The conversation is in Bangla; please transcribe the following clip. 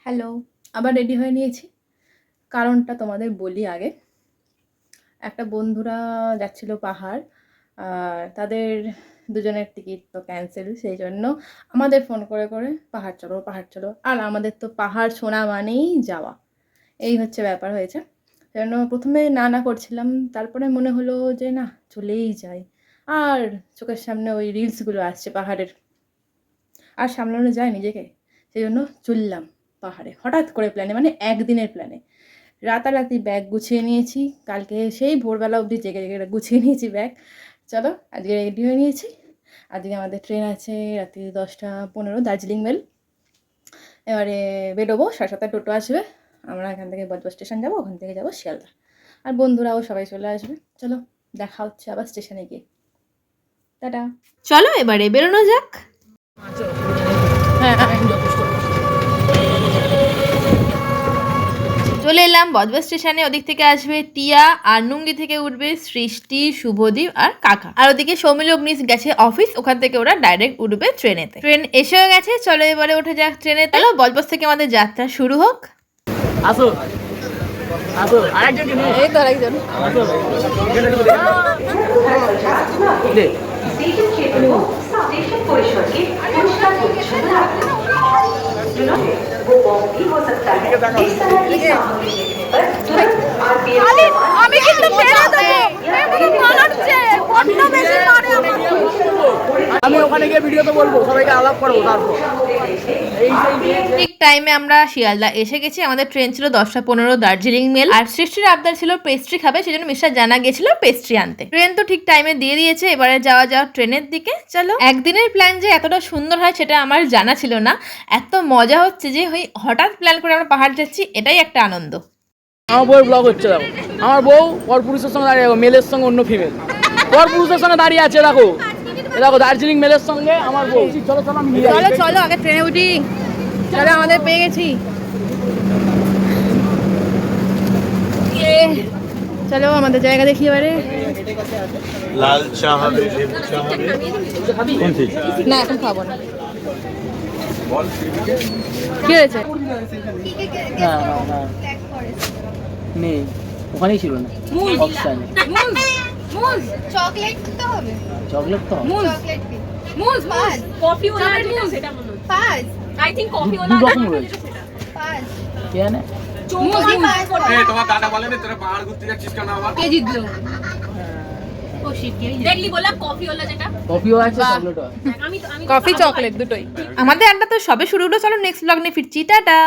হ্যালো, আবার রেডি হয়ে নিয়েছি। কারণটা তোমাদের বলি আগে। একটা বন্ধুরা যাচ্ছিল পাহাড়। তাদের দুজনের টিকিট তো ক্যান্সেল। সেই জন্য আমাদের ফোন করে, করে পাহাড় চলো, পাহাড় চলো। আর আমাদের তো পাহাড় শোনা মানেই যাওয়া। এই হচ্ছে ব্যাপার হয়েছে। সেজন্য ১ম এ না, না করছিলাম। তারপরে মনে হলো যে না, চলেই যাই। আর চোখের সামনে ওই রিলসগুলো আসছে পাহাড়ের। আর সামলানো যায় নিজেকে। সেজন্য চললাম পাহাড়ে। হঠাৎ করে প্ল্যানে, মানে একদিনের প্ল্যানে। রাতারাতি ব্যাগ গুছিয়ে নিয়েছি। কালকে সেই ভোরবেলা অবধি জেগে, জেগে গুছিয়ে নিয়েছি ব্যাগ। চলো আজকে রেডি হয়ে নিয়েছি। আজকে আমাদের ট্রেন আছে রাত্রি 10টা 15 দার্জিলিং মেল। এবারে বেরোবো, 7:30টায় টোটো আসবে। আমরা এখান থেকে বজবজ স্টেশন যাবো, ওখান থেকে যাবো শিয়ালদা। আর বন্ধুরাও সবাই চলে আসবে। চলো দেখা হচ্ছে আবার স্টেশনে গিয়ে। টাটা। চলো এবারে বেরোনো যাক। হ্যাঁ, চলে এলাম বজবজ স্টেশনে। ওদিক থেকে আসবে টিয়া, আর নুঙ্গি থেকে উঠবে সৃষ্টি, শুভদীপ আর কাকা। আর ওদিকে সৌমিল অগ্নিশ গেছে অফিস, ওখান থেকে ওরা ডাইরেক্ট উঠবে ট্রেনেতে। ট্রেন এসেও গেছে, চলো এবারে উঠে যাক ট্রেনে। চলো বজবজ থেকে আমাদের যাত্রা শুরু হোক। আসো আসো আরেকজন এই তো আরেকজন। स्टेशन क्षेत्र को स्टेशन परिसर के परिष्कार परिच्छन्न रखना। वो बॉम्ब भी हो सकता है। इस तरह की सामग्री मिलने पर तुरंत आरपीएफ আমি কিন্তু ফেলে দেবো, এমন মারছে বড্ড বেশি মারে আমাকে। আমি ওখানে গিয়ে ভিডিওতে বলবো, সবাইকে আলাপ করবো। তারপর ঠিক টাইমে আমরা শিয়ালদা এসে গেছি। আমাদের ট্রেন ছিল 10টা 15 দার্জিলিং মেল। আর সৃষ্টির আবদার ছিল পেস্ট্রি খাবে, সেজন্য মিস্টার জানা গেছিল পেস্ট্রি আনতে। ট্রেন তো ঠিক টাইমে দিয়ে দিয়েছে। এবারে যাওয়া ট্রেনের দিকে। চলো। একদিনের প্ল্যান যে এতটা সুন্দর হয় সেটা আমার জানা ছিল না। এত মজা হচ্ছে যে হঠাৎ প্ল্যান করে আমরা পাহাড় যাচ্ছি, এটাই একটা আনন্দ। আমার বউয়ের ব্লগ হচ্ছে, দেখো আমার বউ পর পুরুষের সঙ্গে দাঁড়িয়ে, মেলের সঙ্গে অন্য ফিমেল পর পুরুষের সঙ্গে দাঁড়িয়ে আছে। দেখো দেখো দার্জিলিং মেলের সঙ্গে আমার বউ। চলো চলো আমি নিয়ে যাই। চলো চলো আগে ট্রেনে উঠি। চলো আমাদের পেয়ে গেছি। চলো আমাদের জায়গা দেখি এবারে। লাল চা হবে, লেবু চা হবে। কোনটি? না এখন খাবো না। কি হয়েছে? হ্যাঁ হ্যাঁ হ্যাঁ নেই, ওখানেই ছিল না অপশানে। চকলেট তো হবে। চকলেট তো চকলেট কি? মুজ পাঁচ। কফি ওলা যেটা সেটা মনে হয়। পাঁচ। আই থিং কফি ওলা দু রকম রয়েছে। পাঁচ। কে জানে? মুজ পাঁচ। তোমার দাদা বলে না তোরা পাহাড় ঘুরতে যাচ্ছিস কেন আবার? কে জিতলো? ও শিট কে দেখলি বলা কফি ওলা যেটা। কফিও আছে, চকলেটও আছে। আমি কফি চকলেট দুটোই। আমাদের আড্ডা তো সবে শুরু হলো। চলো নেক্সট ব্লগ নিয়ে ফিরছি। টাটা।